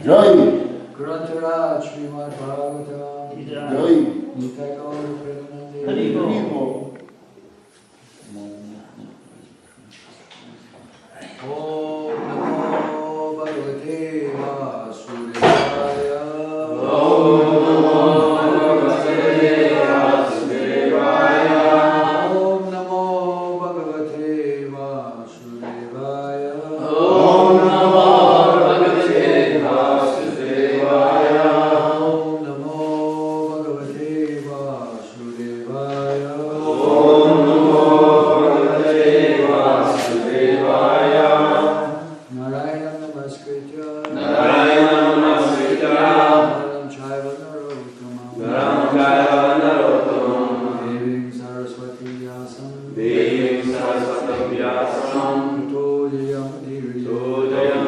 Jai. Grantaraj Srimad Bhagavatam. Jai. Nitai Gaur Premanande. Haribo. Om Namo Bhagavate Vasudevaya. Om Namo Bhagavate Vasudevaya. Om Namo Bhagavate Vasudevaya. Om Namo Bhagavate Vasudevaya. Om Namo Bhagavate Vasudevaya. Om Namo Bhagavate Vasudevaya. Narayana Namaskritya. Narayana Namaskritya. Naram Chaiva Narottamam. Naram Chaiva Narottamam. Devim Saraswati Vyasam. Devim Saraswati Vyasam. Todayam Dhiriyam. Todayam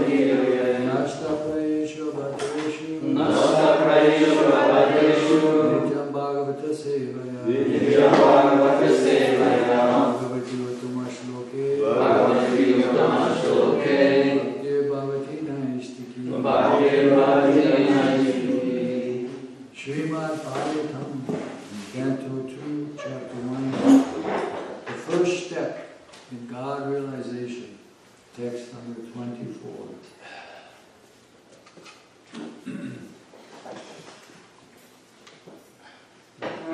Dhiriyam. Nashta Prayeshu Bhatreshu. Nasta Prayeshu Bhadreshu. Nityam Bhagavata Sevaya. Nityam Bhagavata Sevaya. Bhagavati Uttama Shloke. Bhagavati Uttama Shloke. Bhakti Bhavati Naistiki. Bhakti Bhavati Naistiki. Srimad Bhagavatam, Canto 2, Chapter 1. The first step in God realization. Text number 24.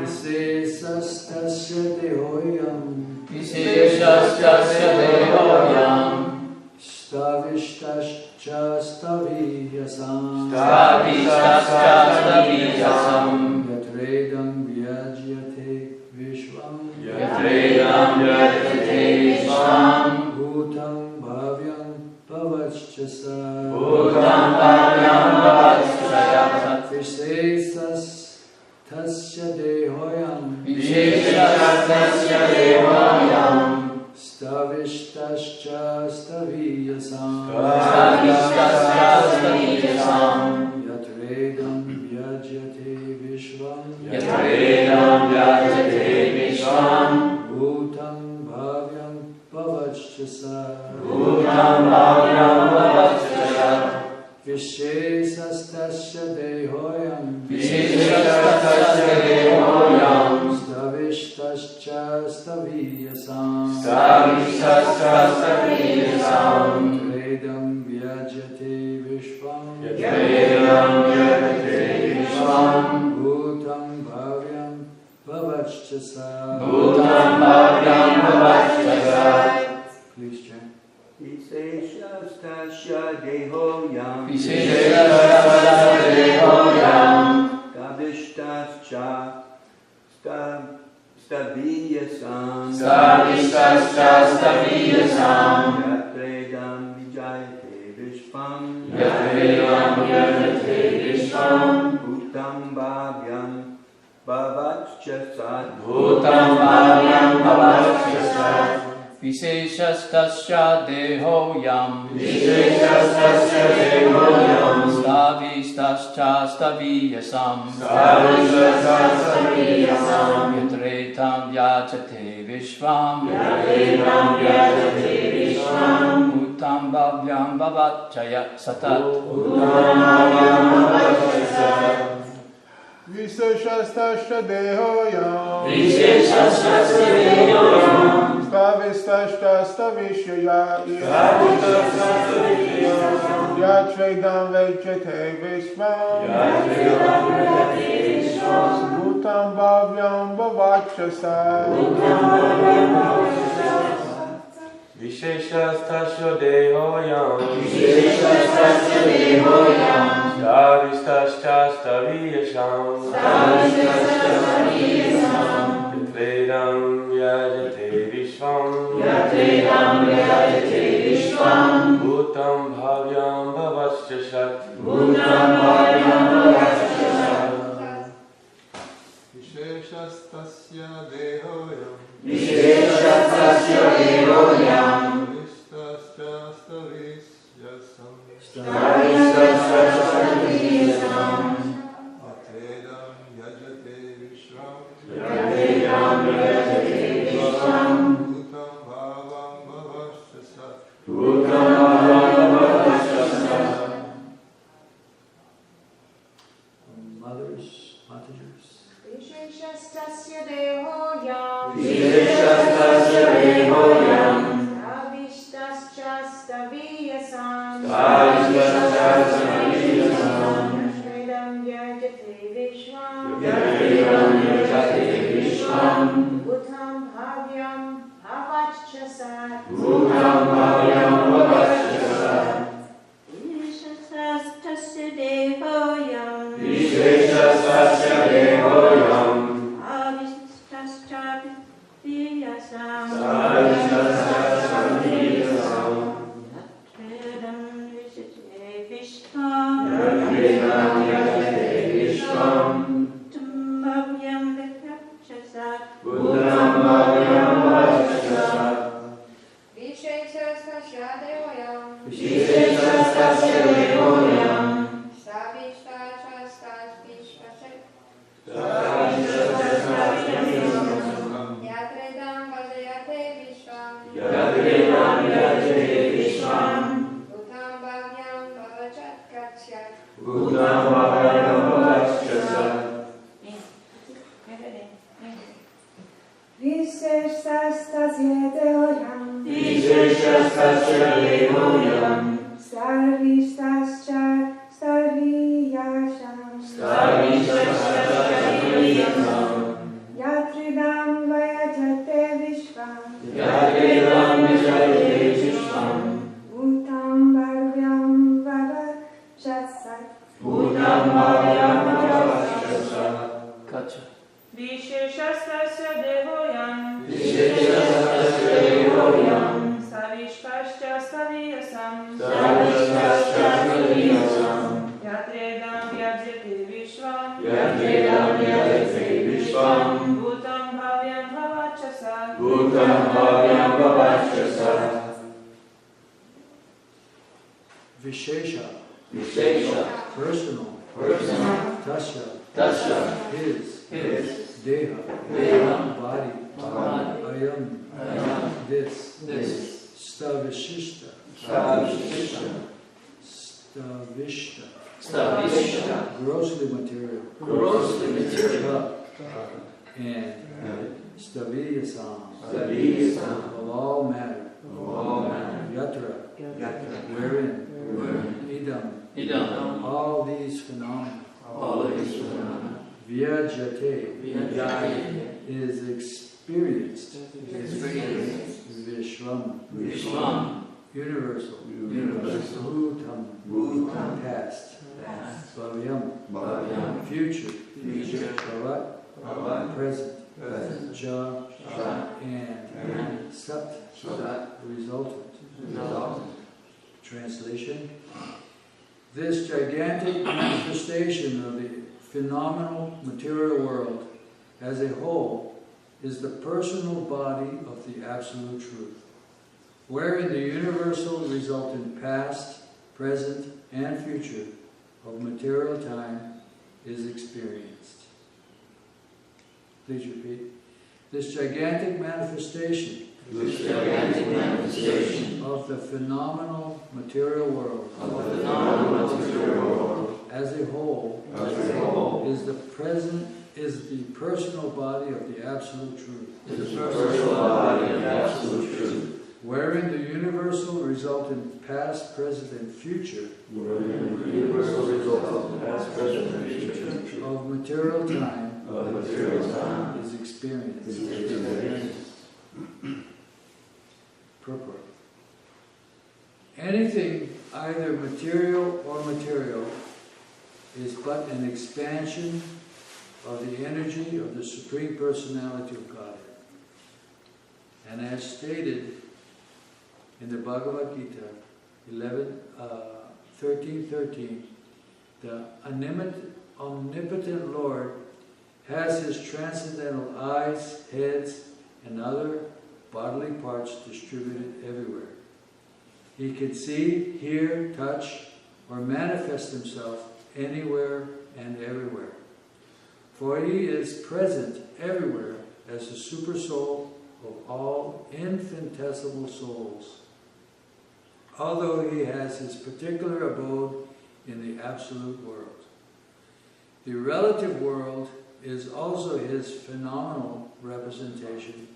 Visesastasya dehoyam. Viseshastasya dehoyam. Stavishtascha staviyasam. Stavishtascha staviyasam. Yatredam vyajyate vishvam. Yatredam vyajyate vishvam. Bhutam bhavyam pavachchasa. Bhutam bhavyam pavachchasa. Visesas tasya dehoyam. Visheshastasya dehoyam. Stavishtascha staviyasam. Stavishtascha staviyasam. Yatredam vyajyate vishvam. Yatredam vyajyate vishvam. Bhutam bhavyam pavachchasa. Bhutam bhavyam pavachchasa. Vishesastasya dehoyam. Visheshastasya dehoyam. Stavishtascha staviyasam. Stavishtascha staviyasam. Yatredam vyajyate vishvam. Yatredam vyajyate vishvam. Bhutam bhavyam pavachchasa. Bhutam bhavyam pavachchasa. Please chant. Viseshastasya dehoyam. Visheshastasya dehoyam. Stavishtascha staviyasam. Stavishtascha staviyasam. Yatredam vijayate vishvam. Yatredam vyajyate vishvam. Bhutam bhavyam pavachchasa. Bhutam bhavyam pavachchasa. Visheshastasya dehoyam. Visheshastasya dehoyam. Stavishtascha staviyasam. Stavishtascha staviyasam. Yatredam vyajate vishvam. Yatredam vyajyate vishvam. Bhutam bhavyam bhavachchaya satat. Bhutam bhavyam pavachchasa. Viseshastasya dehoyam. Visheshastasya dehoyam. Stavishtasya stavishya. Stavishtascha staviyasam. Yatredam vejyate vishvam. Yatredam vyajyate vishvam. Bhutam bhavyam pavachchasa. Bhutam bhavyam pavachchasa. Visheshastasya dehoyam. Visheshastasya dehoyam. Stavishtascha staviyasam. Stavishtascha staviyasam. Yatredam vyajyate vishvam. Yatredam vyajyate vishvam. Bhutam bhavyam pavachchasa. Bhutam bhavyam pavachchasa. Visheshastasya dehoyam. Visheshastasya dehoyam. Stavishtasya stavisyasam. Stavishtascha staviyasam. Yatredam vyajyate vishvam. Yatredam vyajyate vishvam. Bhutam bhavam pavachchasa. Bhutam bhavyam Visheshastasya dehoyam. Savishtaschastaviyasam. Savishtaschastaviyasam. Yatredam vyajate vishvam. Yatredam vyajate vishvam. Bhutam bhavyam avachasat. Bhutam bhavyam avachasat. Visheshastasya dehoyam. Visheshastasya dehoyam. Avishtaschastaviyasam. Savishtaschastaviyasam. Yatredam vyajate vishvam. Yatredam vyajate vishvam. Bhutam bhavyam avachasat. Bhutam bhavyam avachasat. Visheshastasya dehoyam. Visheshastasya dehoyam. Yatredam vajayate vishvam. Yatredam vyajate vishvam. Bhutam bhavyam avachasat. Bhutam bhavyam avachasat. Visheshastasya dehoyam. Visheshastasya dehoyam. Sarvishtaschastaviyasam. Savishtaschastaviyasam. Yatredam vyajate vishvam. Yatredam vyajate vishvam. Bhutam bhavyam avachasat. Bhutam bhavyam avachasat. Gotcha. Visheshastasya dehoyam. Visheshastasya dehoyam. Savishtaschastaviyasam. Savishtaschastaviyasam. Yatredam vyajate vishvam. Yatredam vyajate vishvam. Bhutam bhavyam avachasat. Bhutam bhavyam avachasat. Vishesha, Vishesha. personal, Personal. tasya, Tasya. his, His. deha, Deha. body, Body. ayam, Ayam. this, This. stavishishta, Savishta. stavishta, Stavishta. grossly material, Grossly material. and staviyasam, Staviyasam. of all matter, All matter. yatra, Yatra. wherein, Wherein. idam, Idam. all these phenomena, All these phenomena. vyajate, Vyajate. is experienced, Experienced. vishvam, Vishvam. universal, Universal. bhutam, Bhutam. past, Past. bhavyam, Bhavyam. future, Future. bhavat, Bhavat. present, Present. ja, Ja. and sat, Sat. resultant. Resultant. Translation: this gigantic manifestation of the phenomenal material world as a whole is the personal body of the Absolute Truth, wherein the universal resultant past, present, and future of material time is experienced. Please repeat. This gigantic manifestation This gigantic manifestation of the phenomenal material world of the phenomenal material world as a whole as a whole is the personal body of the Absolute Truth, is the personal body of absolute truth, wherein the universal resultant past, present, and future wherein the universal result of past, present, and future of material time of material time is experienced. is experienced. Purport. Anything, either material or material, is but an expansion of the energy of the Supreme Personality of Godhead. And as stated in the Bhagavad Gita 13:13, the omnipotent Lord has his transcendental eyes, heads, and other bodily parts distributed everywhere. He can see, hear, touch, or manifest himself anywhere and everywhere. For he is present everywhere as the super soul of all infinitesimal souls, although he has his particular abode in the absolute world. The relative world is also his phenomenal representation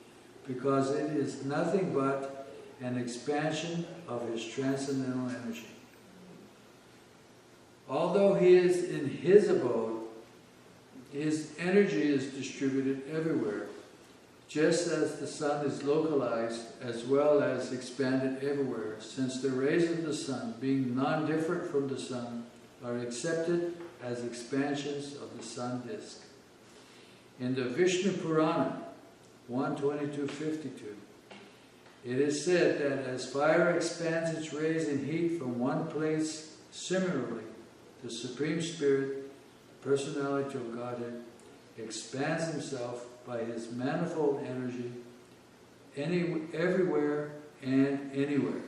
because it is nothing but an expansion of his transcendental energy. Although he is in his abode, his energy is distributed everywhere, just as the sun is localized as well as expanded everywhere, since the rays of the sun, being non-different from the sun, are accepted as expansions of the sun disk. In the Vishnu Purana, 122.52, it is said that as fire expands its rays and heat from one place, similarly, the Supreme Spirit, Personality of Godhead, expands himself by his manifold energy everywhere and anywhere.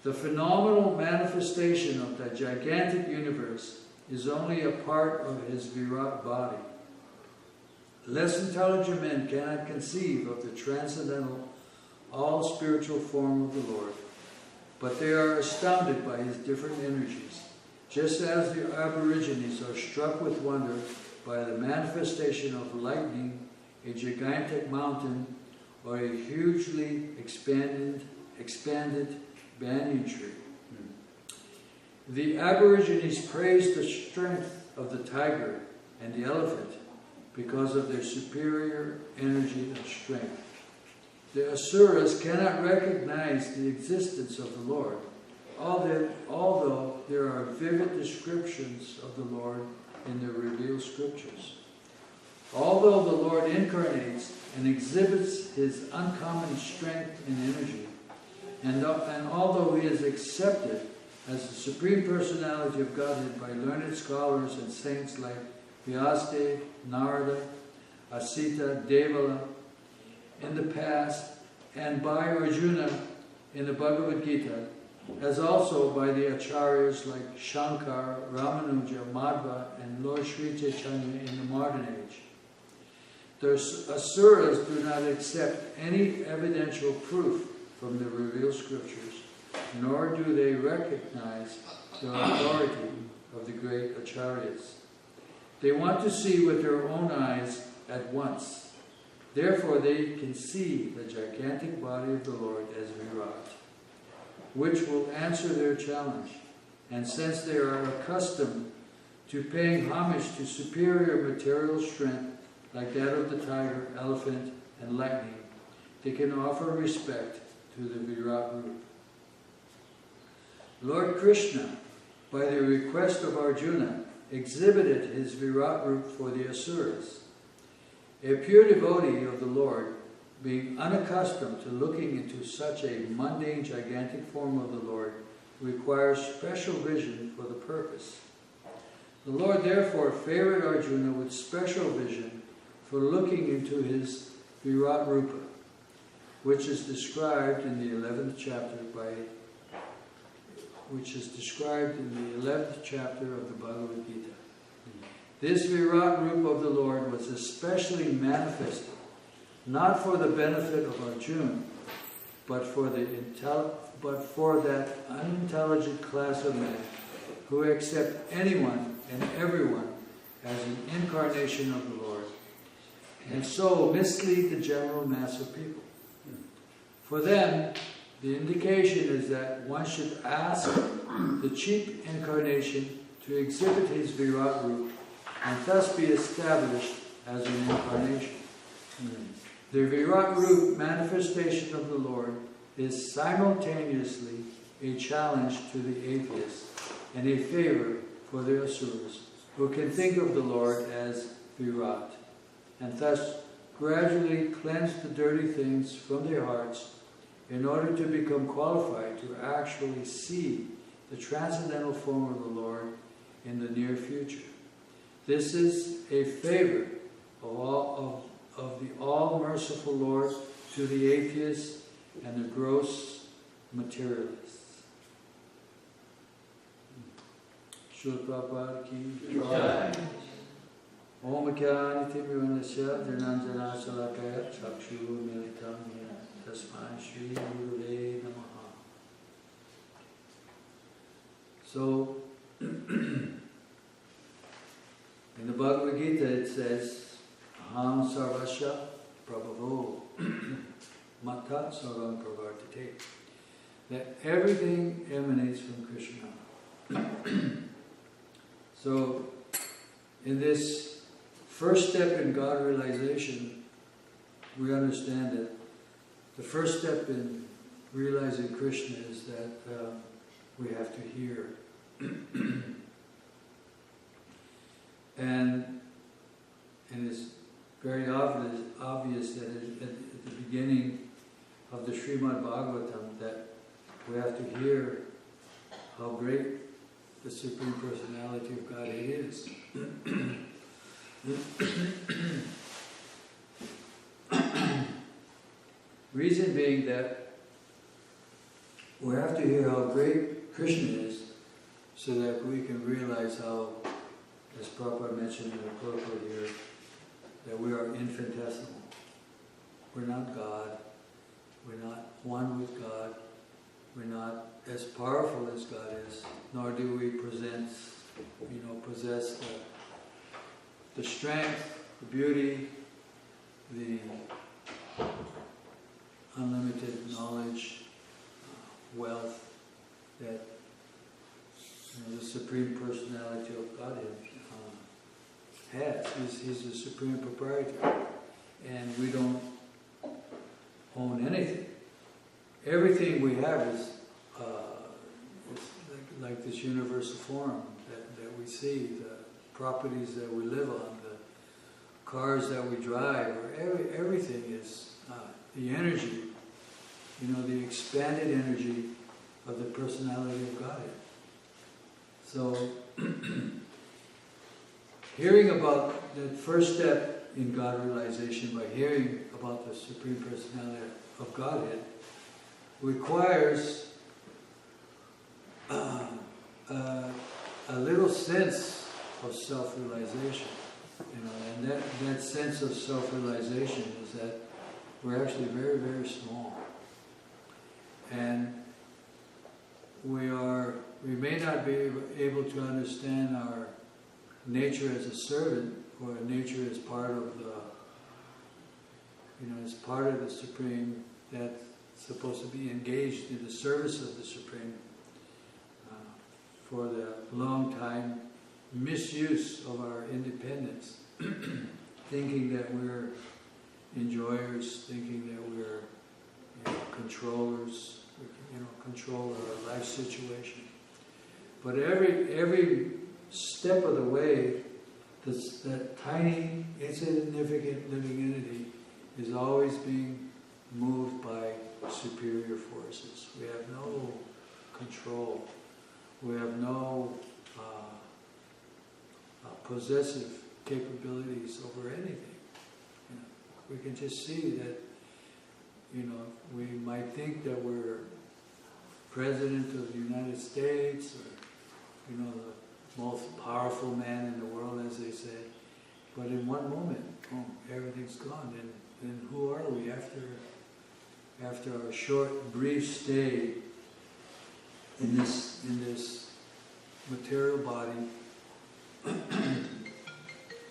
The phenomenal manifestation of that gigantic universe is only a part of his Virat body. Less intelligent men cannot conceive of the transcendental, all-spiritual form of the Lord, but they are astounded by his different energies, just as the Aborigines are struck with wonder by the manifestation of lightning, a gigantic mountain, or a hugely expanded banyan tree. The Aborigines praise the strength of the tiger and the elephant because of their superior energy and strength. The Asuras cannot recognize the existence of the Lord, although there are vivid descriptions of the Lord in the revealed scriptures. Although the Lord incarnates and exhibits his uncommon strength and energy, and although he is accepted as the Supreme Personality of Godhead by learned scholars and saints like Vyasadeva, Narada, Asita, Devala in the past, and by Arjuna in the Bhagavad Gita, as also by the acharyas like Shankar, Ramanuja, Madhva, and Lord Sri Chaitanya in the modern age. The Asuras do not accept any evidential proof from the revealed scriptures, nor do they recognize the authority of the great acharyas. They want to see with their own eyes at once. Therefore they can see the gigantic body of the Lord as Virat, which will answer their challenge. And since they are accustomed to paying homage to superior material strength like that of the tiger, elephant, and lightning, they can offer respect to the Virat root. Lord Krishna, by the request of Arjuna, exhibited his Virat root for the Asuras. A pure devotee of the Lord, being unaccustomed to looking into such a mundane, gigantic form of the Lord, requires special vision for the purpose. The Lord therefore favored Arjuna with special vision for looking into his Virat Rupa, which is described in the 11th chapter of the Bhagavad Gita. This Virat Rupa of the Lord was especially manifested, not for the benefit of Arjuna, but for that unintelligent class of men who accept anyone and everyone as an incarnation of the Lord, and so mislead the general mass of people. For them, the indication is that one should ask the cheap incarnation to exhibit his Virat Rupa and thus be established as an incarnation. The Virat Rupa manifestation of the Lord is simultaneously a challenge to the atheists and a favor for the Asuras, who can think of the Lord as Virat, and thus gradually cleanse the dirty things from their hearts in order to become qualified to actually see the transcendental form of the Lord in the near future. This is a favor of the all-merciful Lord to the atheists and the gross materialists. Srila Prabhupada ki jai. Om Kyaniti Mivanasya Dhananjana Salakaya Chakshu Militam Tasmai Shri Guruve Namaha. So, In the Bhagavad Gita it says, Aham sarvasya prabhavo mata sarvam pravartate. That everything emanates from Krishna. So, in this first step in God realization, we understand that the first step in realizing Krishna is that we have to hear. And it's very obvious that at the beginning of the Srimad Bhagavatam that we have to hear how great the Supreme Personality of Godhead is. Reason being that we have to hear how great Krishna is so that we can realize how, as Prabhupada mentioned in the purport here, that we are infinitesimal. We're not God. We're not one with God. We're not as powerful as God is, nor do we possess the strength, the beauty, the unlimited knowledge, wealth that the Supreme Personality of Godhead has. He's the Supreme Proprietor, and we don't own anything. Everything we have is like this universal form that we see, the properties that we live on, the cars that we drive, or everything is the energy, the expanded energy of the personality of Godhead. So, hearing about the first step in God realization, by hearing about the Supreme Personality of Godhead, requires a little sense of self-realization, and that sense of self-realization is that we're actually very, very small, and we may not be able to understand our nature as a servant, or nature as part of the Supreme that's supposed to be engaged in the service of the Supreme, for the long time misuse of our independence, thinking that we're enjoyers, thinking that we're controllers, control our life situation. But every step of the way, that tiny, insignificant living entity is always being moved by superior forces. We have no control. We have no possessive capabilities over anything. We can just see that, we might think that we're President of the United States, or, the most powerful man in the world, as they say. But in one moment, everything's gone. And who are we after our short, brief stay in this material body?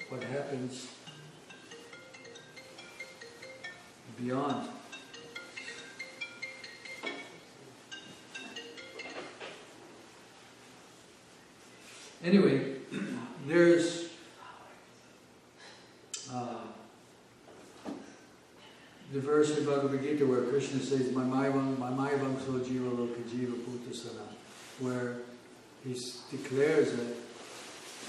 What happens beyond? Anyway, there's the verse in Bhagavad Gita where Krishna says, Mamayvam so jiva loka jiva bhutasana, where he declares that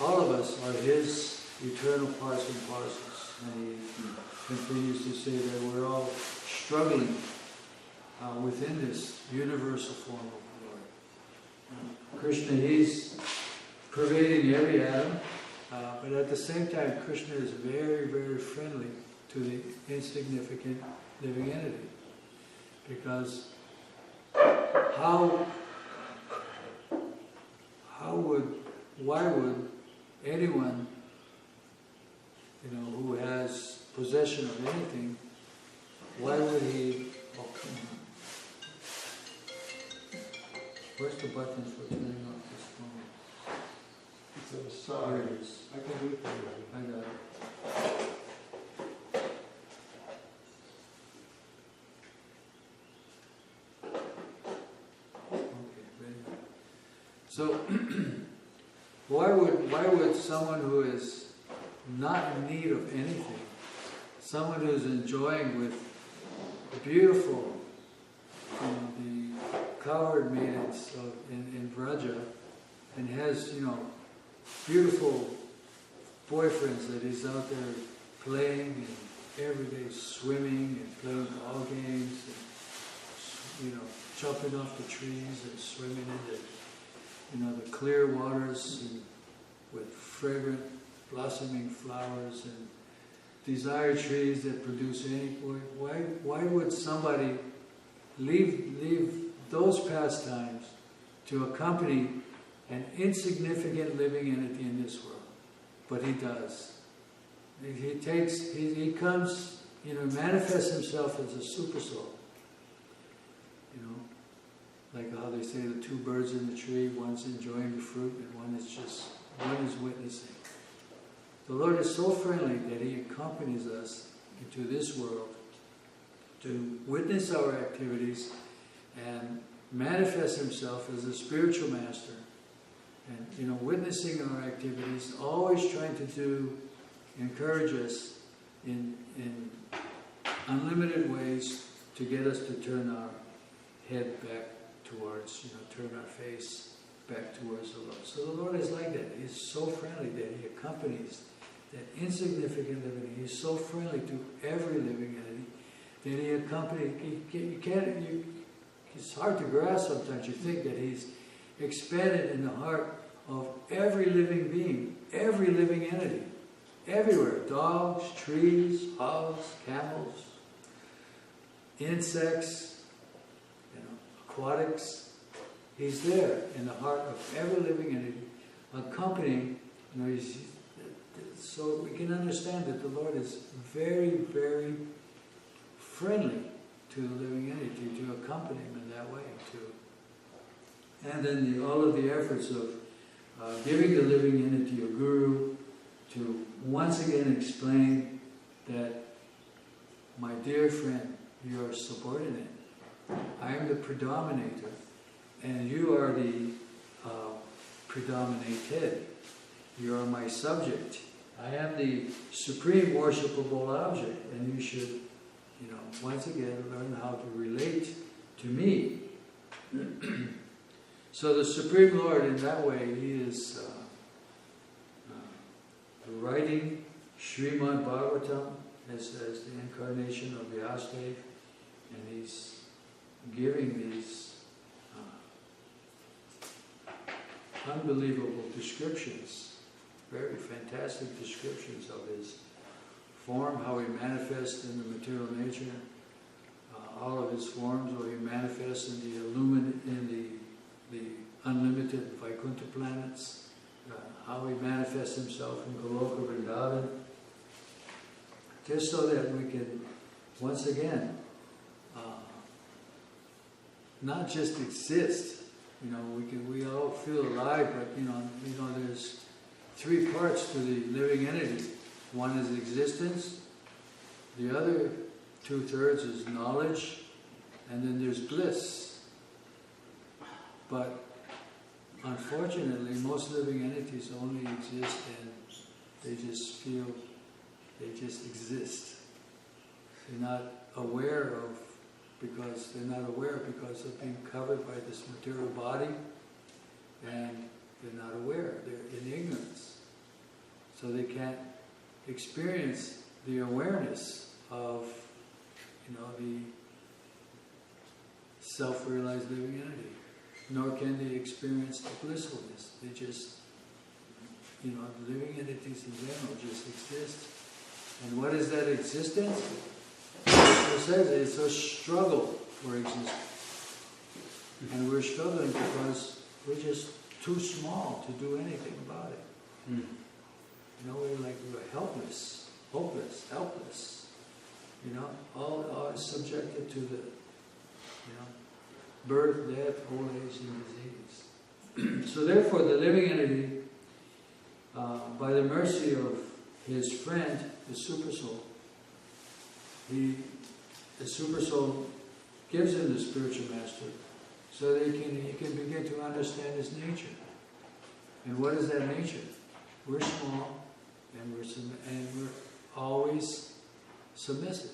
all of us are his eternal parts and parcels. And he continues to say that we're all struggling within this universal form of the Lord. Krishna, he's pervading every atom, but at the same time, Krishna is very, very friendly to the insignificant living entity. Because why would anyone, who has possession of anything, why would he, where's the buttons for turning off this phone? To the Here side. it is. I can do it for you. I got it. Okay, very good. So, why would someone who is not in need of anything, someone who's enjoying with beautiful, the cowherd maidens in Raga, and has, beautiful boyfriends that he's out there playing and every day swimming and playing ball games and, jumping off the trees and swimming in the clear waters and with fragrant blossoming flowers and desire trees that produce any. Why would somebody leave those pastimes to accompany an insignificant living entity in this world? But he does. He comes, manifests himself as a super soul. Like how they say the two birds in the tree, one's enjoying the fruit and one is witnessing. The Lord is so friendly that he accompanies us into this world to witness our activities and manifest himself as a spiritual master. And, witnessing our activities, always trying to encourage us in unlimited ways to get us to turn our head back towards, turn our face back towards the Lord. So the Lord is like that. He's so friendly that he accompanies that insignificant living. He's so friendly to every living entity that he accompanies. It's hard to grasp sometimes. You think that he's expanded in the heart of every living being, every living entity, everywhere. Dogs, trees, hogs, camels, insects, aquatics. He's there in the heart of every living entity, accompanying. So we can understand that the Lord is very, very friendly to the living entity, to accompany him in that way. And then all of the efforts of giving the living entity a guru to once again explain that, my dear friend, you are subordinate. I am the predominator, and you are the predominated. You are my subject. I am the supreme worshipable object, and you should, once again learn how to relate to me. So the Supreme Lord, in that way, he is writing Srimad Bhagavatam as the incarnation of Vyasadeva, and he's giving these unbelievable descriptions, very fantastic descriptions of his form, how he manifests in the material nature, all of his forms, where he manifests in the unlimited Vaikuntha planets, how he manifests himself in Goloka Vrindavan, just so that we can once again not just exist. We all feel alive, but there's three parts to the living entity. One is existence, the other 2/3 is knowledge, and then there's bliss. But unfortunately, most living entities only exist and they just feel they just exist. They're not aware because of being covered by this material body, and they're not aware, they're in ignorance. So they can't experience the awareness of, the self-realized living entity. Nor can they experience the blissfulness. They just, living entities in general just exist. And what is that existence? It says it's a struggle for existence. And we're struggling because we're just too small to do anything about it. We're helpless, hopeless, helpless. All is subjected to the, birth, death, old age, and disease. So therefore, the living entity by the mercy of his friend, the Supersoul, the Supersoul gives him the spiritual master so that he can begin to understand his nature. And what is that nature? We're small, and we're always submissive.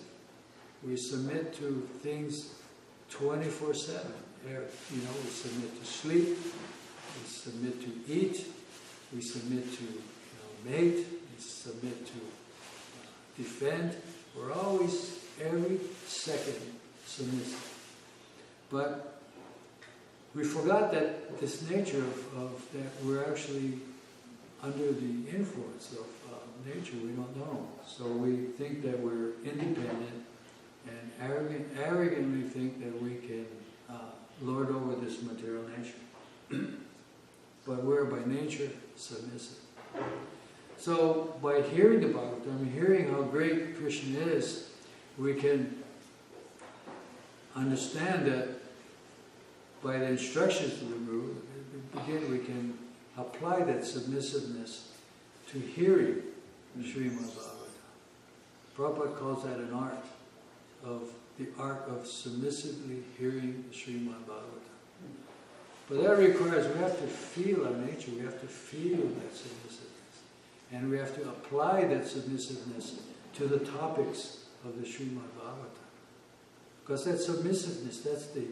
We submit to things 24/7. We submit to sleep, we submit to eat, we submit to mate, we submit to defend. We're always, every second, submissive. But we forgot that this nature of that we're actually under the influence of nature. We don't know. So we think that we're independent and arrogantly think that we can lord over this material nature. But we're by nature submissive. So by hearing the Bhagavatam, hearing how great Krishna is, we can understand that by the instructions of the Guru, we can apply that submissiveness to hearing Srimad Bhagavatam. Prabhupada calls that an art, the art of submissively hearing Srimad Bhagavatam. But that requires, we have to feel our nature, we have to feel that submissiveness. And we have to apply that submissiveness to the topics of the Srimad Bhagavatam. Because that submissiveness, that's the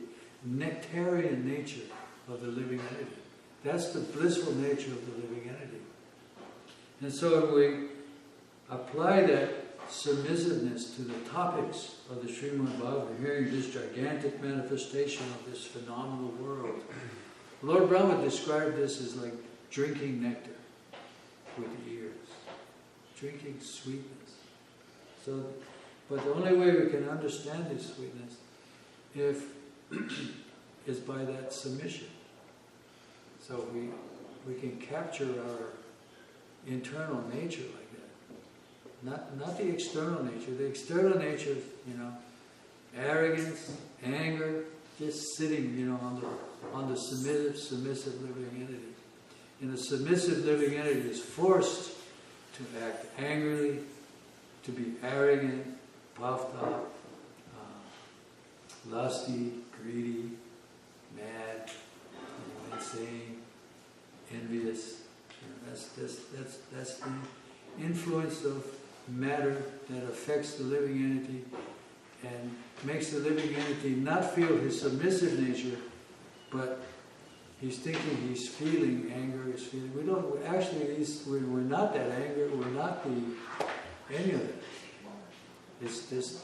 nectarian nature of the living entity. That's the blissful nature of the living entity. And so if we apply that submissiveness to the topics of the Srimad Bhagavatam, hearing this gigantic manifestation of this phenomenal world, Lord Brahma described this as like drinking nectar with the ears, drinking sweetness. So, but the only way we can understand this sweetness is by that submission. So we can capture our internal nature like that. Not the external nature. The external nature is, arrogance, anger, just sitting, on the submissive living entity. And the submissive living entity is forced to act angrily, to be arrogant, puffed up, lusty, greedy, mad, insane, envious. That's the influence of matter that affects the living entity and makes the living entity not feel his submissive nature, but he's thinking, he's feeling anger, he's feeling. We're not that anger, we're not any of it. It's this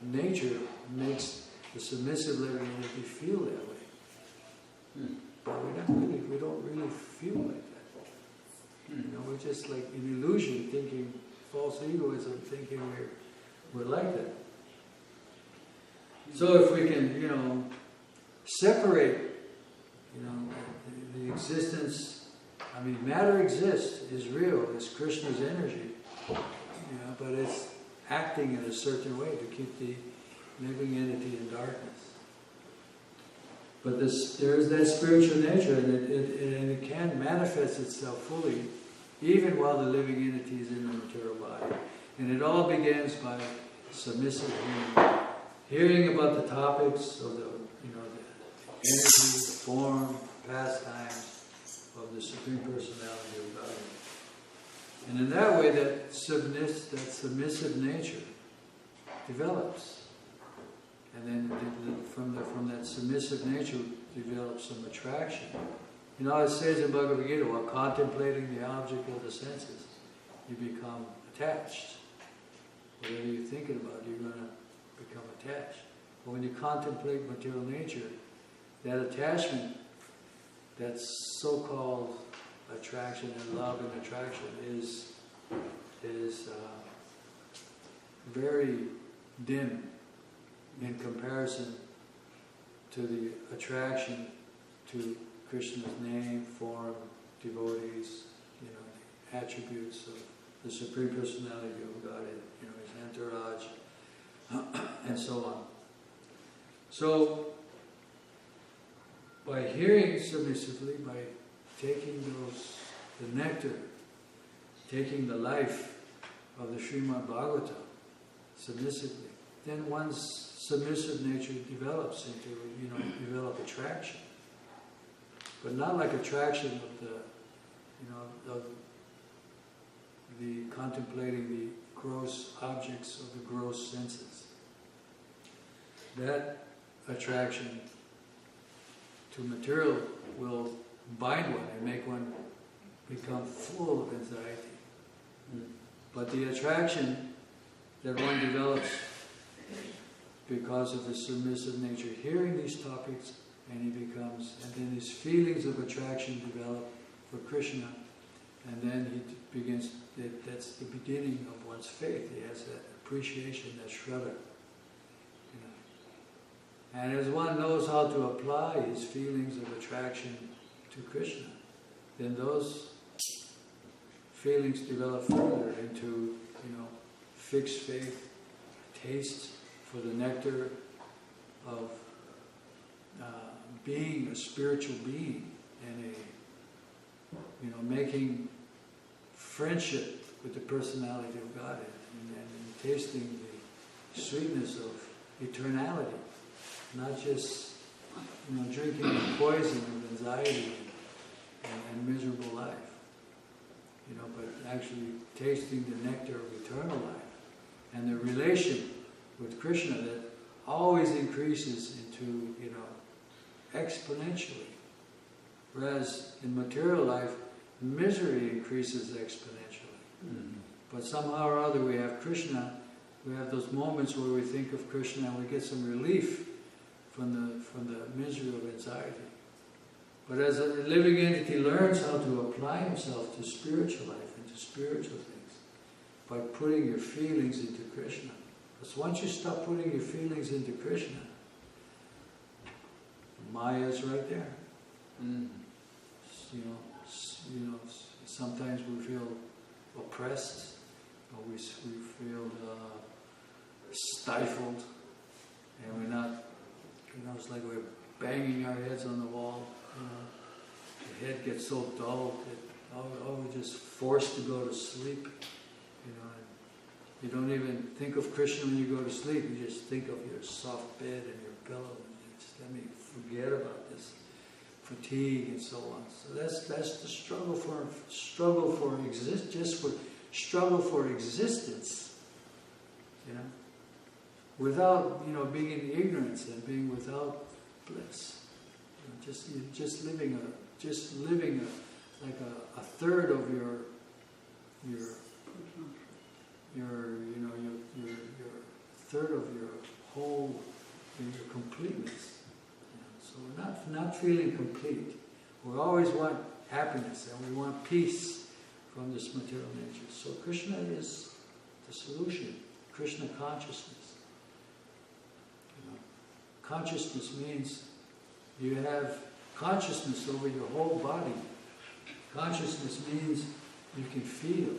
nature makes the submissive living entity feel that way. But we don't really feel like that. We're just like in illusion, thinking, false egoism, thinking we're like that. So if we can, separate, the existence, matter exists, is real, it's Krishna's energy, but it's acting in a certain way to keep the living entity in darkness. But there's that spiritual nature, and it can manifest itself fully, even while the living entity is in the material body. And it all begins by submissive hearing about the topics of the energy, form, pastimes of the Supreme Personality of God. And in that way, that submissive nature develops. And then from that submissive nature develops some attraction. It says in Bhagavad Gita, while contemplating the object of the senses, you become attached. Whatever you're thinking about, you're going to become attached. But when you contemplate material nature, that attachment, that so-called attraction and love and attraction is very dim in comparison to the attraction to Krishna's name, form, devotees, the attributes of the Supreme Personality of Godhead, his entourage, and so on. So, by hearing submissively, by taking the nectar taking the life of the Srimad Bhagavatam submissively, then one's submissive nature develops into, develop attraction. But not like attraction of of the contemplating the gross objects of the gross senses. That attraction to material will bind one and make one become full of anxiety. But the attraction that one develops because of the submissive nature, hearing these topics, and then these feelings of attraction develop for Krishna, and then he begins, that's the beginning of one's faith. He has that appreciation, that shraddha. And as one knows how to apply his feelings of attraction to Krishna, then those feelings develop further into, fixed faith, taste for the nectar of being a spiritual being, and making friendship with the personality of God, and tasting the sweetness of eternality, not just drinking the poison of anxiety and miserable life, but actually tasting the nectar of eternal life, and the relation with Krishna that always increases into, exponentially. Whereas in material life, misery increases exponentially. Mm-hmm. But somehow or other we have Krishna, we have those moments where we think of Krishna and we get some relief from the misery of anxiety. But as a living entity learns how to apply himself to spiritual life and to spiritual things, by putting your feelings into Krishna. Because once you stop putting your feelings into Krishna, Maya is right there. Mm. Sometimes we feel oppressed, or we feel stifled, and we're not, it's like we're banging our heads on the wall. The head gets so dull that we're just forced to go to sleep. You don't even think of Krishna when you go to sleep. You just think of your soft bed and your pillow, and you just let me forget about this fatigue and so on. So that's the struggle for existence. Without being in ignorance and being without bliss. Just living like a third of your third of your whole, your completeness. So we're not feeling complete. We always want happiness and we want peace from this material nature. So Krishna is the solution. Krishna consciousness. Consciousness means you have consciousness over your whole body. Consciousness means you can feel.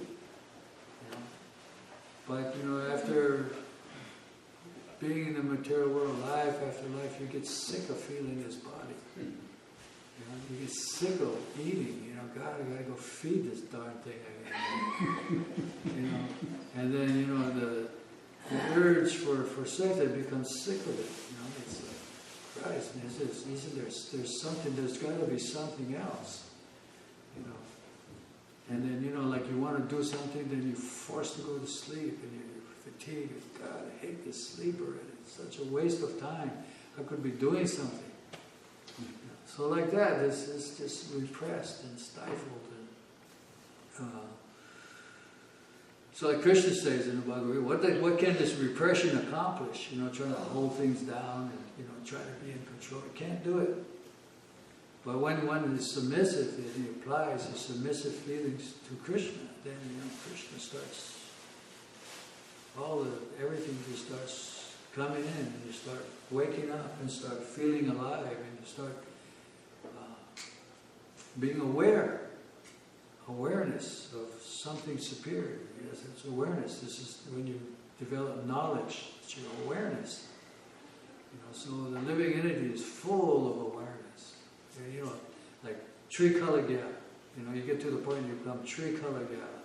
But after being in the material world, life after life, you get sick of feeling this body. You get sick of eating. God, I gotta go feed this darn thing again. And then the urge for sex, I become sick of it. It's like, Christ, there's something. There's got to be something else. And then, like you want to do something, then you're forced to go to sleep, and you're fatigued. God, I hate this sleep already. It's such a waste of time. I could be doing something. So like that, it's just repressed and stifled. So like Krishna says in the Bhagavatam, what can this repression accomplish? Trying to hold things down and, try to be in control. You can't do it. But when one is submissive, and he applies his submissive feelings to Krishna, then Krishna starts, everything just starts coming in, and you start waking up and start feeling alive, and you start being awareness of something superior. Yes, it's awareness. This is when you develop knowledge, it's your awareness. So the living entity is full of awareness. Like Trikala Gyana. You get to the point you become Trikala Gyana.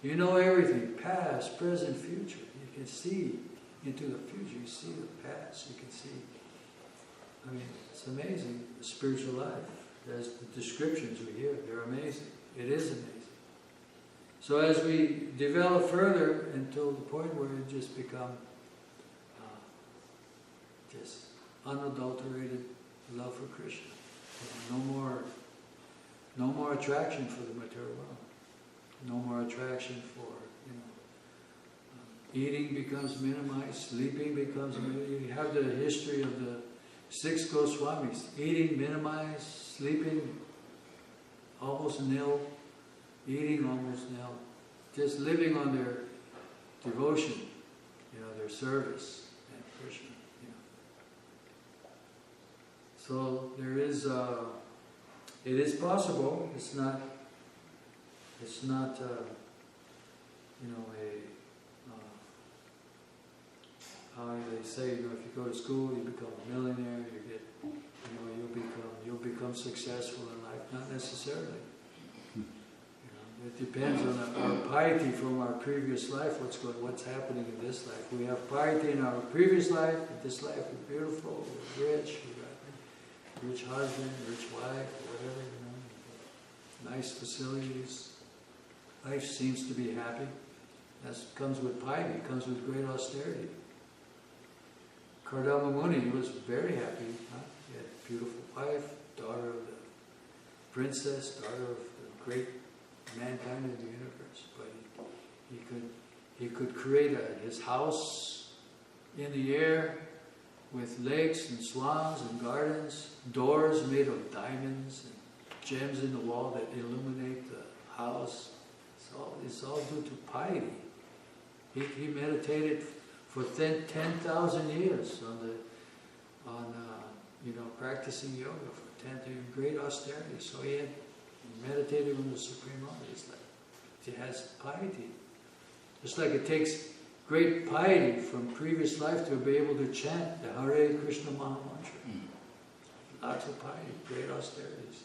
You know everything, past, present, future. You can see into the future. You see the past. You can see. I mean, it's amazing, the spiritual life. There's the descriptions we hear. They're amazing. It is amazing. So as we develop further until the point where it just become just unadulterated love for Krishna. No more attraction for the material world. No more attraction for, eating becomes minimized, sleeping becomes minimized. You have the history of the 6 Goswamis. Eating minimized, sleeping almost nil, eating almost nil. Just living on their devotion, their service and Krishna. So there is, it is possible. It's not how they say, if you go to school, you become a millionaire, you get, you'll become successful in life. Not necessarily. It depends on our piety from our previous life, what's happening in this life. We have piety in our previous life, in this life we're beautiful, we're rich, we got rich husband, rich wife, whatever, nice facilities. Life seems to be happy. That comes with piety, comes with great austerity. Kardama Muni was very happy. He had a beautiful wife, daughter of the princess, daughter of the great mankind of the universe. But he could create his house in the air with lakes and swans and gardens, doors made of diamonds and gems in the wall that illuminate the house. It's all due to piety. He meditated for 10,000 years on practicing yoga for 10 in great austerity. So he meditated on the Supreme Lord. It's like he has piety. Just like it takes great piety from previous life to be able to chant the Hare Krishna Maha Mantra. Lots of piety, great austerities.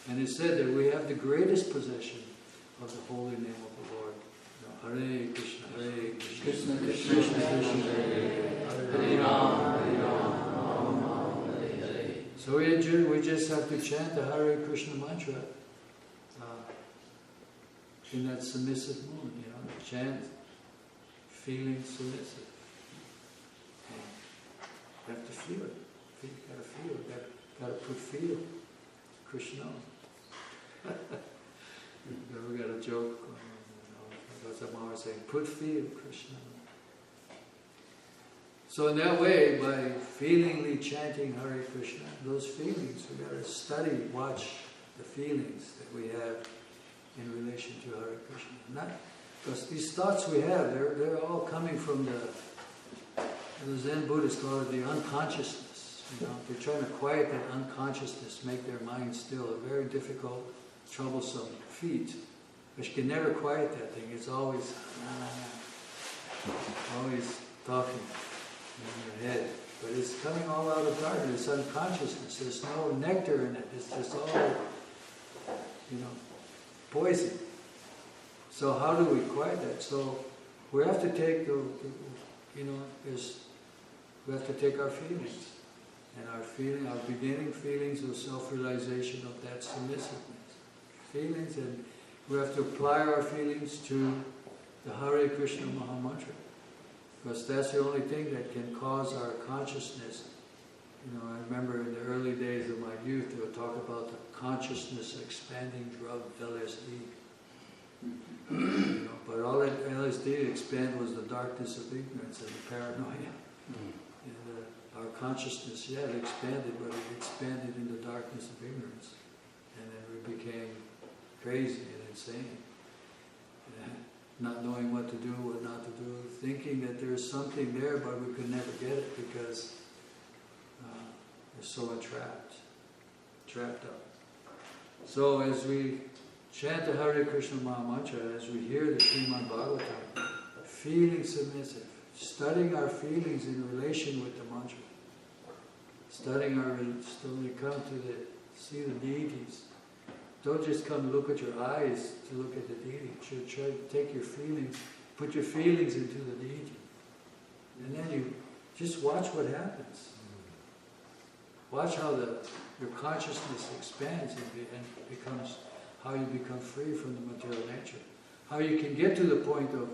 And it said that we have the greatest possession of the holy name of the Lord. Hare Krishna, Hare Krishna, Krishna Krishna, Hare Rama, Hare Rama, Hare Hare. So we just have to chant the Hare Krishna mantra in that submissive mood, chant, feeling submissive. You have to feel it. You gotta feel it. Gotta put feel. Krishna. We got a joke. Goswami was saying, put feel, Krishna. So in that way, by feelingly chanting Hare Krishna, those feelings, we got to study, watch the feelings that we have in relation to Hare Krishna. Not because these thoughts we have, they're all coming from the Zen Buddhists call it the unconsciousness. They're trying to quiet that unconsciousness, make their mind still. A very difficult, troublesome feat. But you can never quiet that thing. It's always talking in your head. But it's coming all out of darkness. It's unconsciousness. There's no nectar in it. It's just all, poison. So how do we quiet that? So we have to take we have to take our feelings. And our beginning feelings of self-realization of that submissiveness. Feelings, and we have to apply our feelings to the Hare Krishna Maha Mantra. Because that's the only thing that can cause our consciousness. I remember in the early days of my youth, they would talk about the consciousness expanding drug, LSD. But all that LSD expanded was the darkness of ignorance and the paranoia. And our consciousness, it expanded, but it expanded in the darkness of ignorance. And then we became crazy and insane. Not knowing what to do, what not to do, thinking that there's something there, but we could never get it because we're so trapped up. So as we chant the Hare Krishna Maha Mantra, as we hear the Srimad Bhagavatam, feeling submissive, studying our feelings in relation with the mantra, studying till we come to see the deities, Don't just come look at your eyes to look at the deity. You should try to take your feelings, put your feelings into the deity. And then you just watch what happens. Watch how your consciousness expands and becomes, how you become free from the material nature. How you can get to the point of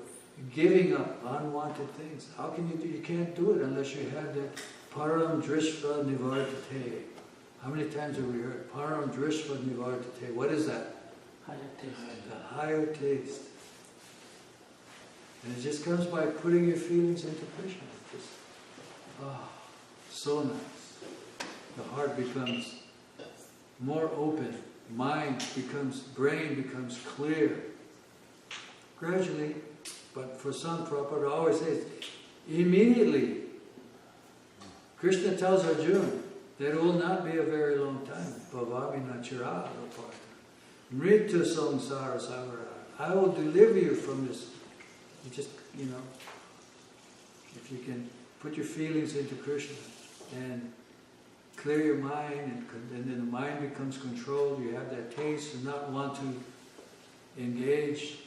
giving up unwanted things. How can you do? You can't do it unless you have that param drishva nivartate. How many times have we heard param drishva nivartate? What is that? Higher taste. The higher taste. And it just comes by putting your feelings into Krishna. Just, so nice. The heart becomes more open. Brain becomes clear. Gradually, but for some, Prabhupada always says, immediately. Krishna tells Arjuna that it will not be a very long time. Bhavami nachara aparta. Mritu samsara sagara. I will deliver you from this. You just, if you can put your feelings into Krishna and clear your mind, and then the mind becomes controlled, you have that taste and not want to engage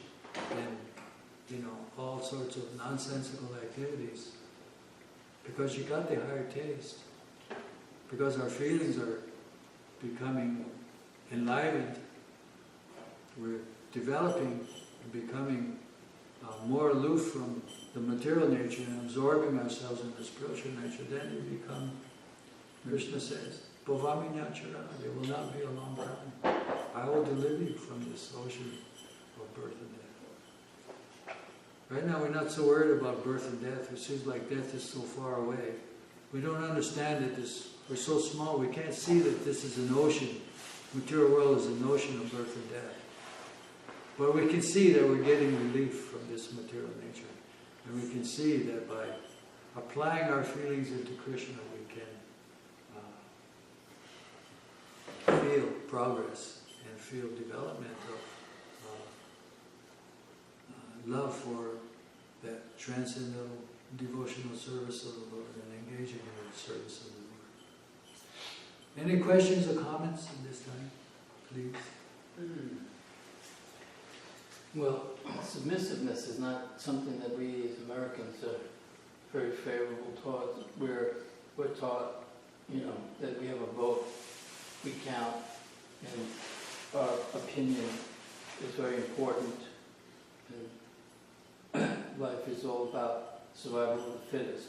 in, all sorts of nonsensical activities. Because you got the higher taste. Because our feelings are becoming enlivened. We're developing and becoming more aloof from the material nature and absorbing ourselves in the spiritual nature. Then we become, Krishna says, Bhavami nachara, there will not be a long time. I will deliver you from this ocean of birth and death. Right now we're not so worried about birth and death. It seems like death is so far away. We don't understand that we're so small, we can't see that this is an ocean. Material world is an ocean of birth and death. But we can see that we're getting relief from this material nature. And we can see that by applying our feelings into Krishna, we can feel progress and feel development of love for that transcendental devotional service of the Lord and engaging in the service of the Lord. Any questions or comments at this time, please? Well, submissiveness is not something that we as Americans are very favorable towards. We're taught, that we have a vote, we count, and our opinion is very important. And life is all about survival of the fittest.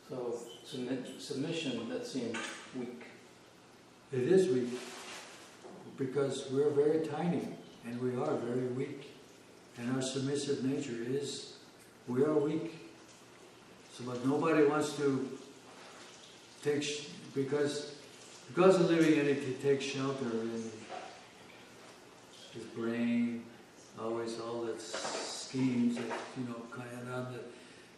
So submission, that seems weak. It is weak, because we're very tiny. And we are very weak. And our submissive nature is, we are weak. So, but nobody wants to take, because of living in it, he takes shelter in his brain, always all the schemes that,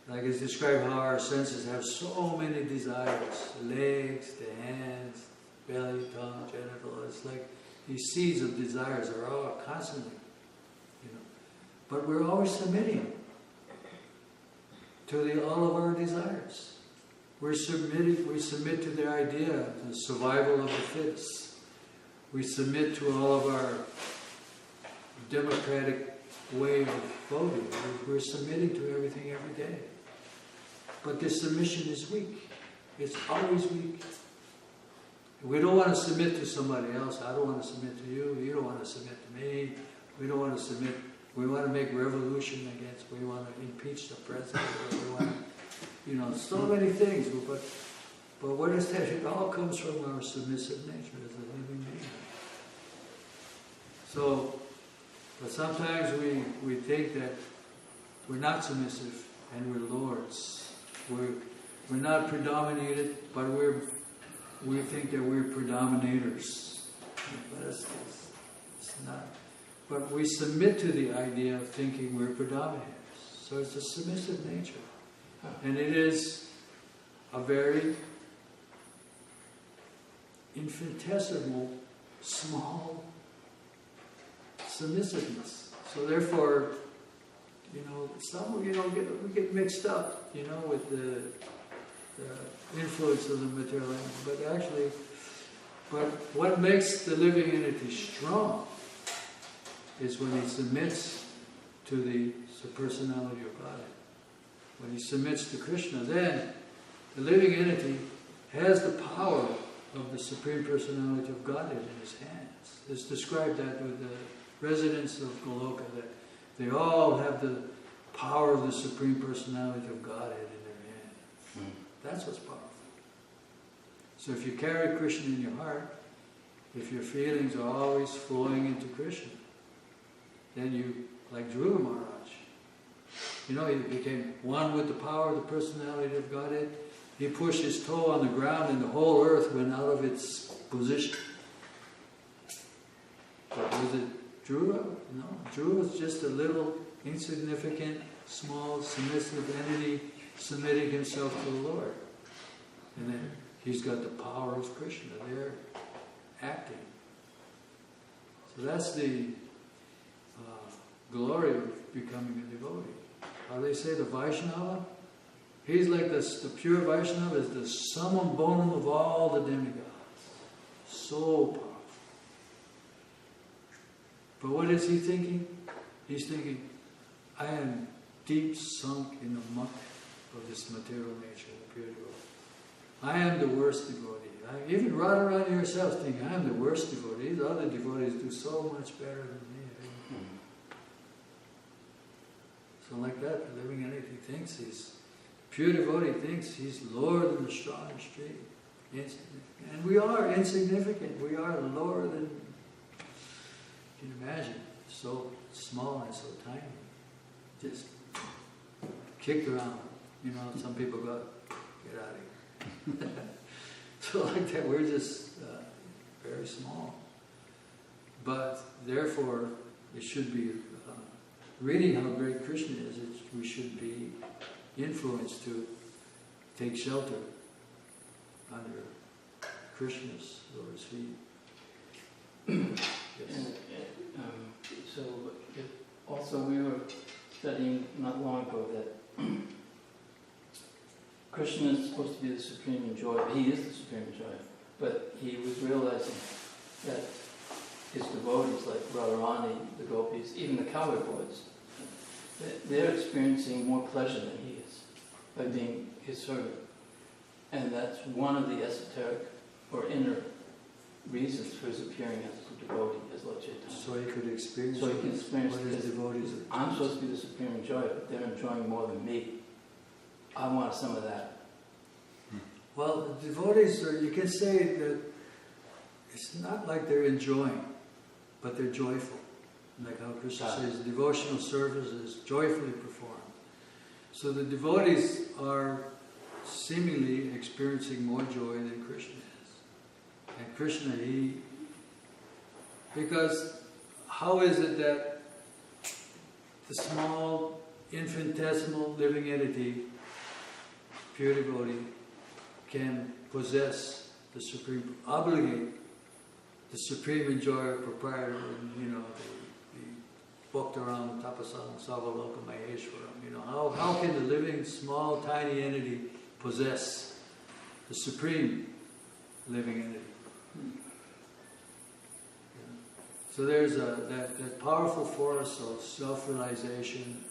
like it's described how our senses have so many desires, the legs, the hands, belly, tongue, genital, it's like, these seeds of desires are all constantly, But we're always submitting to all of our desires. We submit to the idea of the survival of the fittest. We submit to all of our democratic way of voting. We're submitting to everything every day. But this submission is weak. It's always weak. We don't want to submit to somebody else. I don't want to submit to you. You don't want to submit to me. We don't want to submit. We want to make revolution against. We want to impeach the president. We want, so many things. But what is that? It all comes from our submissive nature as a living being. So, but sometimes we think that we're not submissive and we're lords. We're not predominated, but we think that we're predominators. But it's not. But we submit to the idea of thinking we're predominators. So it's a submissive nature. And it is a very infinitesimal, small submissiveness. So therefore, we get mixed up, with the influence of the material. But But what makes the living entity strong is when he submits to the personality of God. When he submits to Krishna, then the living entity has the power of the Supreme Personality of Godhead in his hands. It's described that with the residents of Goloka, that they all have the power of the Supreme Personality of Godhead in their hands. That's what's powerful. So if you carry Krishna in your heart, if your feelings are always flowing into Krishna, then you, like Dhruva Maharaj, you know, he became one with the power of the personality of Godhead. He pushed his toe on the ground and the whole earth went out of its position. But was it Dhruva? No. Dhruva was just a little insignificant, small, submissive entity submitting himself to the Lord. And then he's got the power of Krishna there acting. So that's the glory of becoming a devotee. How they say the Vaishnava? He's like the pure Vaishnava is the summum bonum of all the demigods. So powerful. But what is he thinking? He's thinking, I am deep sunk in the muck of this material nature, the pure devotee. I am the worst devotee. Even Radharani herself thinking, I am the worst devotee. The other devotees do so much better than me. So like that, the living entity thinks he's, pure devotee thinks he's lower than the strongest tree. And we are insignificant. We are lower than, you can imagine, so small and so tiny. Just kicked around. You know, some people go, get out of here. So like that, we're just very small. But therefore, it should be, reading how great Krishna is, we should be influenced to take shelter under Krishna's Lord's feet. Yes. So also we were studying not long ago that Krishna is supposed to be the supreme enjoyer. He is the supreme enjoyer. But he was realizing that his devotees like Radharani, the gopis, even the cowboy boys, they're experiencing more pleasure than he is by being his servant. And that's one of the esoteric or inner reasons for his appearing as a devotee, as Lord Chaitanya. So he could experience, so he can experience what his devotees are. I'm supposed to be the supreme enjoyer, but they're enjoying more than me. I want some of that. Well, the devotees are, you can say that it's not like they're enjoying, but they're joyful. Like how Krishna says, devotional service is joyfully performed. So the devotees are seemingly experiencing more joy than Krishna is. And Krishna, because how is it that the small, infinitesimal living entity, pure devotee, can possess the supreme, obligate the supreme enjoyer, proprietor, you know, the Bhaktaram, Tapasam, Savaloka, Maheshwaram, you know, how can the living, small, tiny entity possess the supreme living entity? So there's that powerful force of self-realization,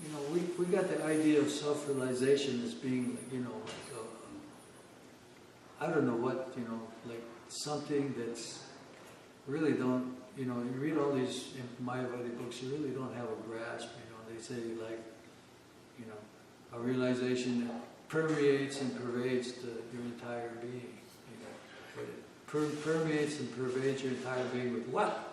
you know, we got the idea of self-realization as being, you know, like I don't know what, you know, like something that's really don't, you know, you read all these Mayavadi books, you really don't have a grasp, you know, they say like, you know, a realization that permeates and pervades your entire being, you know, but it permeates and pervades your entire being with what?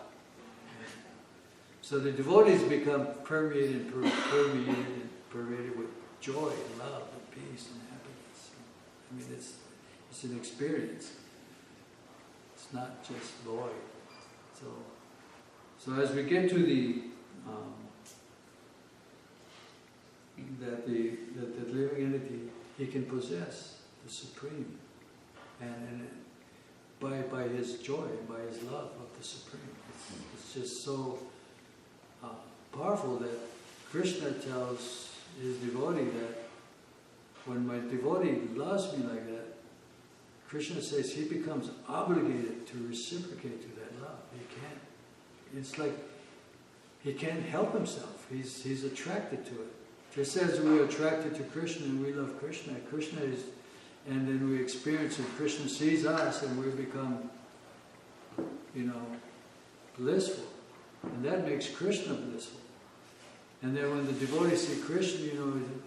So the devotees become permeated and pervaded with joy and love and peace and happiness. I mean, it's an experience. It's not just void. So as we get to the that the living entity, he can possess the supreme, and by his joy, by his love of the supreme. It's just so powerful that Krishna tells his devotee that when my devotee loves me like that, Krishna says he becomes obligated to reciprocate to that love. He can't. It's like he can't help himself. He's attracted to it. Just as we're attracted to Krishna and we love Krishna, Krishna is, and then we experience it. Krishna sees us and we become, blissful, and that makes Krishna blissful. And then when the devotees see Krishna,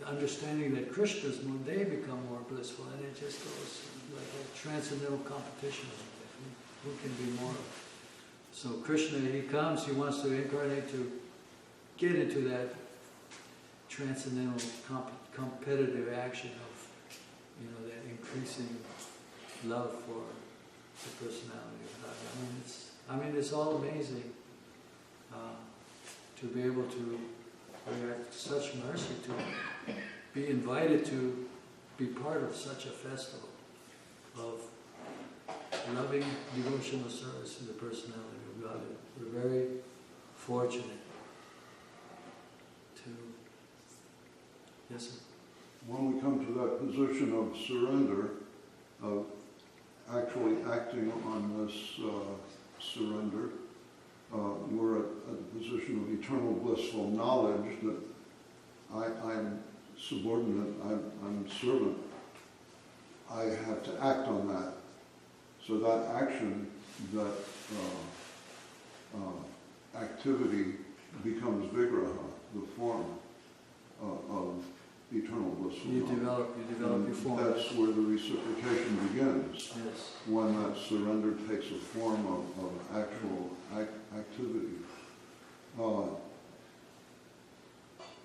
understanding that Krishna is more, they become more blissful, and it just goes like a transcendental competition. Who can be more? So Krishna, he comes, he wants to incarnate to get into that transcendental competitive action of, that increasing love for the personality of God. It's all amazing to be able to react to such mercy, to be invited to be part of such a festival of loving devotional service to the personality of God. We're very fortunate to, yes sir? When we come to that position of surrender, of actually acting on this surrender, we're at a position of eternal blissful knowledge that I'm subordinate, I'm servant. I have to act on that. So that action, that activity becomes vigraha, the form of eternal blissful knowledge. You develop your form. That's where the reciprocation begins. Yes. When that surrender takes a form of actual activity.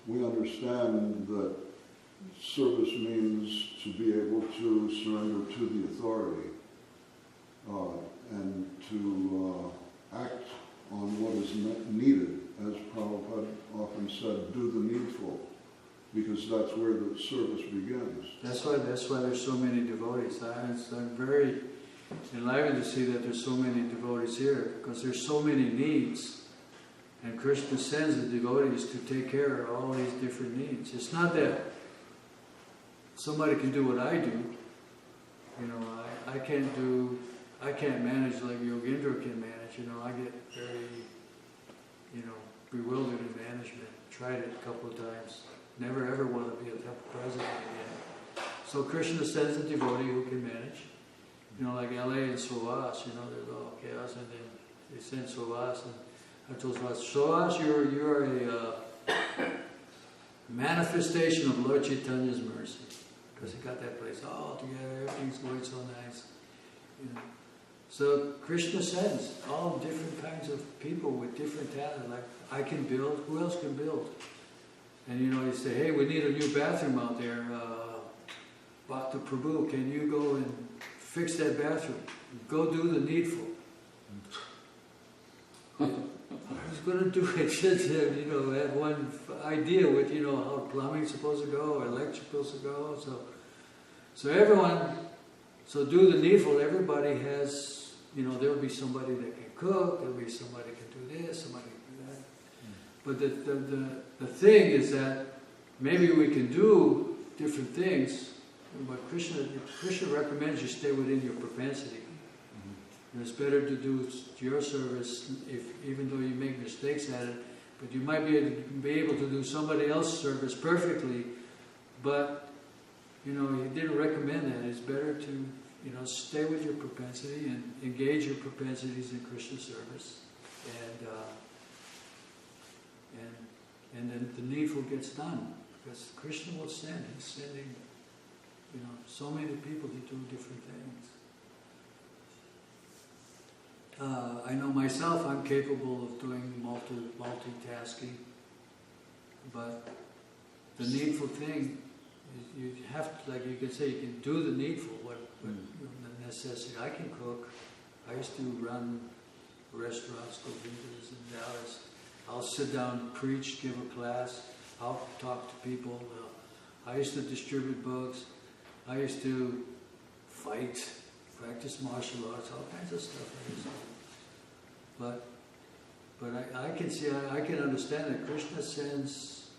We understand that service means to be able to surrender to the authority and to act on what is needed. As Prabhupada often said, do the needful, because that's where the service begins. That's why there's so many devotees. I'm very enlivened to see that there's so many devotees here, because there's so many needs, and Krishna sends the devotees to take care of all these different needs. It's not that somebody can do what I do. I can't manage like Yogendra can manage. I get very, bewildered in management. Tried it a couple of times. Never ever want to be a temple president again. So Krishna sends a devotee who can manage. Like LA and Suvas, there's all chaos, and then they send Suvas, and I told Suvas, you're a manifestation of Lord Chaitanya's mercy, because he got that place all together, everything's going so nice. So Krishna sends all different kinds of people with different talent. Like, I can build, who else can build? And you say, hey, we need a new bathroom out there. Bhakta Prabhu, can you go and fix that bathroom? Go do the needful. Who's going to do it? Just have one idea with how plumbing's supposed to go, or electrical's supposed to go. So everyone, do the needful. Everybody has, there'll be somebody that can cook. There'll be somebody that can do this, somebody can do that. But the thing is that maybe we can do different things, but Krishna recommends you stay within your propensity. It's better to do your service, even though you make mistakes at it, but you might be able to do somebody else's service perfectly, but he didn't recommend that. It's better to stay with your propensity and engage your propensities in Krishna service, and then the needful gets done, because Krishna will send. He's sending so many people to do different things. I know myself, I'm capable of doing multitasking, but the needful thing, you have to, like you can say, you can do the needful, what the necessity. I can cook. I used to run restaurants, go visitors in Dallas. I'll sit down, preach, give a class. I'll talk to people. I used to distribute books. I used to fight, practice martial arts, all kinds of stuff I used to do. But I can see, I can understand that Krishna sends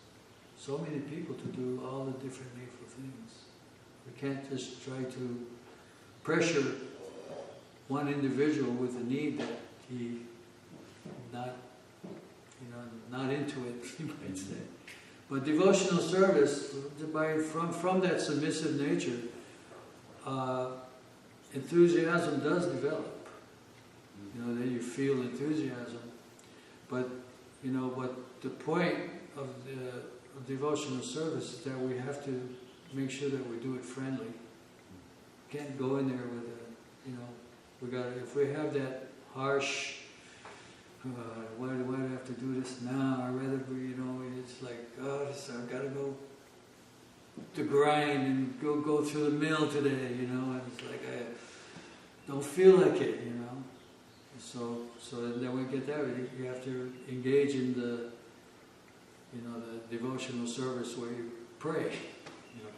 so many people to do all the different needful things. We can't just try to pressure one individual with a need that he not into it, you might say. But devotional service, from that submissive nature, enthusiasm does develop. Then you feel enthusiasm. But the point of devotional service is that we have to make sure that we do it friendly. Can't go in there with if we have that harsh, why do I have to do this now? I'd rather be, it's like, I've got to go to grind and go through the mill today, and it's like, I don't feel like it, So then we get that, you have to engage in the devotional service where you pray,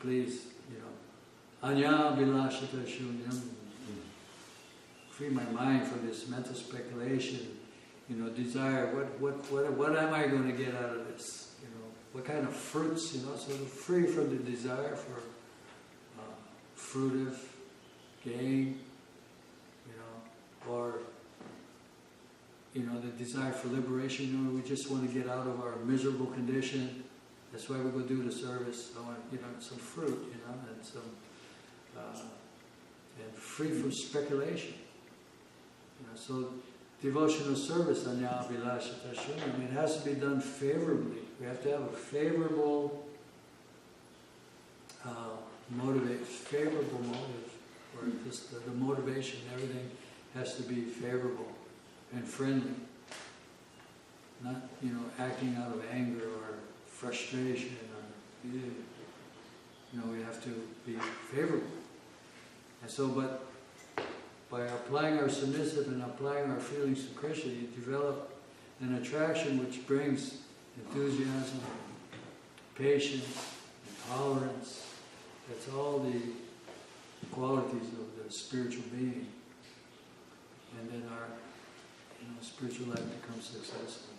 please, Anya Bilashita Shunyam. Free my mind from this mental speculation, desire. What am I going to get out of this? What kind of fruits? So free from the desire for fruitive gain, or the desire for liberation. We just want to get out of our miserable condition. That's why we go do the service. I want, some fruit, and some and free from speculation. So devotional service, Anya Abhilashita Shunyam, it has to be done favorably. We have to have a favorable favorable motive, or just the motivation, everything has to be favorable and friendly. Not, acting out of anger or frustration or, we have to be favorable. And so, but by applying our submissive and applying our feelings to Krishna, you develop an attraction which brings enthusiasm, patience, and tolerance. That's all the qualities of the spiritual being. And then our spiritual life becomes successful.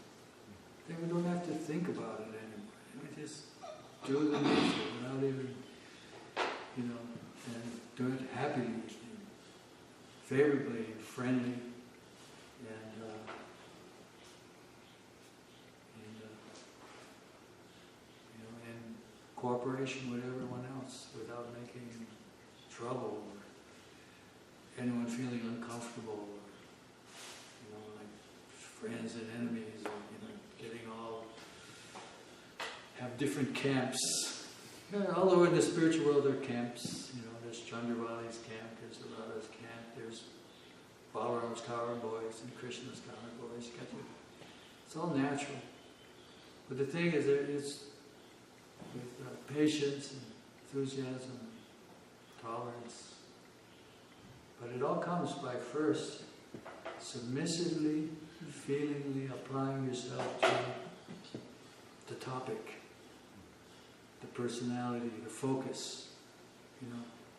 Then we don't have to think about it anymore. We just do the nature without even, and do it happily, and favorably, and friendly, and cooperation with everyone else without making trouble or anyone feeling uncomfortable, or, like friends and enemies, or, getting all, have different camps. Although in the spiritual world there are camps, there's Chandravali's camp, there's Radha's camp, there's Balaram's cowherd boys and Krishna's cowherd boys. It's all natural. But the thing is, there is with patience and enthusiasm, tolerance. But it all comes by first submissively, feelingly applying yourself to the topic, the personality, the focus.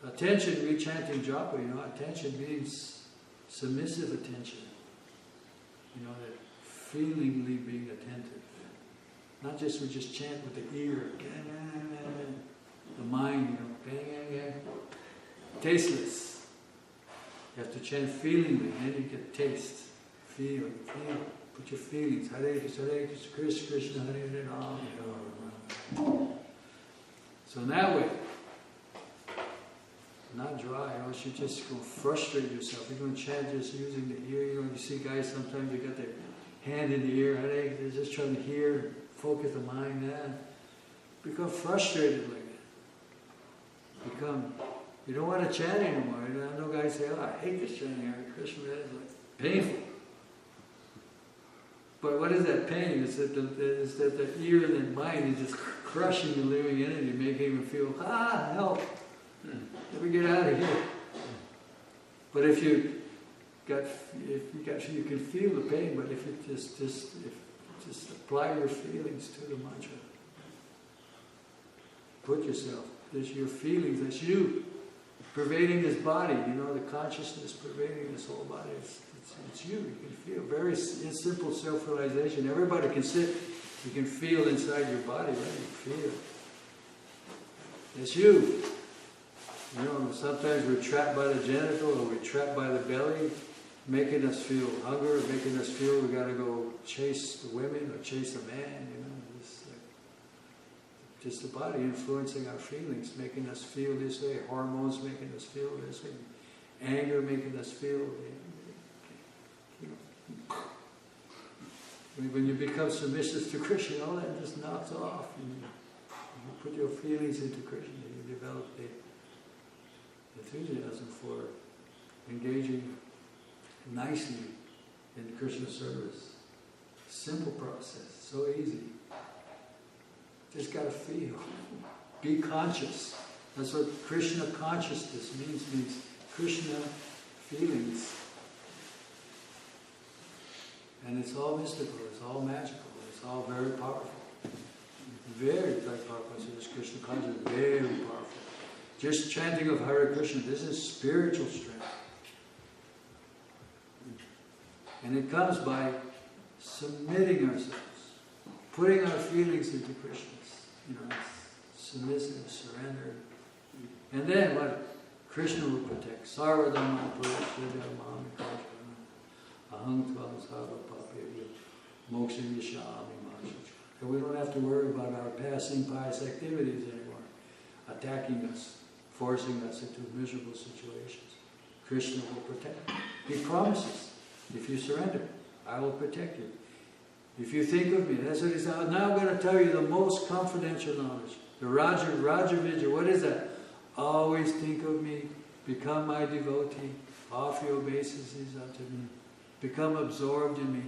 Attention, rechanting japa, attention means submissive attention. That feelingly being attentive. Not just we just chant with the ear, the mind, tasteless. You have to chant feelingly, and then you get taste. Feel. Put your feelings. Hare Krishna, Krishna, Hare Hare, Ram. So in that way, not dry, or else you're just going to frustrate yourself. You're going to chant just using the ear. You see guys sometimes they got their hand in the ear, they're just trying to hear, focus the mind. Become frustrated like that. You don't want to chant anymore. I know guys say, I hate this chanting Hare Krishna. It's like painful. But what is that pain? It's that the ear and the mind is just crushing the living energy, making him feel, help. Let me get out of here. But if you can feel the pain, but if you just apply your feelings to the mantra. Put yourself, there's your feelings, that's you pervading this body, the consciousness pervading this whole body. It's you. You can feel. Very simple self-realization. Everybody can sit. You can feel inside your body, right? You feel. It's you. You know, sometimes we're trapped by the genital or we're trapped by the belly, making us feel hunger, making us feel we got to go chase the women or chase a man. You know, just the body influencing our feelings, making us feel this way. Hormones making us feel this way. Anger making us feel. You know, when you become submissive to Krishna, all that just knocks off. You put your feelings into Krishna. You develop the enthusiasm for engaging nicely in Krishna service. Simple process, so easy. Just got to feel. Be conscious. That's what Krishna consciousness means Krishna feelings. And it's all mystical, it's all magical, it's all very powerful. Very, like Prabhupada says, Krishna consciousness, very powerful. Just chanting of Hare Krishna, this is spiritual strength. And it comes by submitting ourselves, putting our feelings into Krishna's, you know, submissive, surrender. And then what? Krishna will protect. Sarvadhamma Purusha Aham Tvam Sarvapapya Moksham Yashami Mashach. And we don't have to worry about our passing pious activities anymore, attacking us, forcing us into miserable situations. Krishna will protect. He promises, if you surrender, I will protect you. If you think of me, that's what he said. Now I'm going to tell you the most confidential knowledge. The Raja Vijay, what is that? Always think of me, become my devotee, offer your obeisances unto me, become absorbed in me,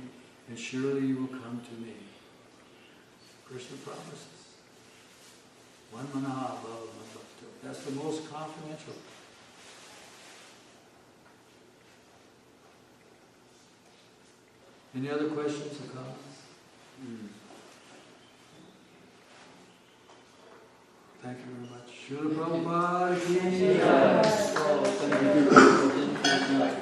and surely you will come to me. Krishna promises. One manaha bhava bhakto. That's the most confidential. Any other questions or comments? Thank you very much. Srila Prabhupada ki jai.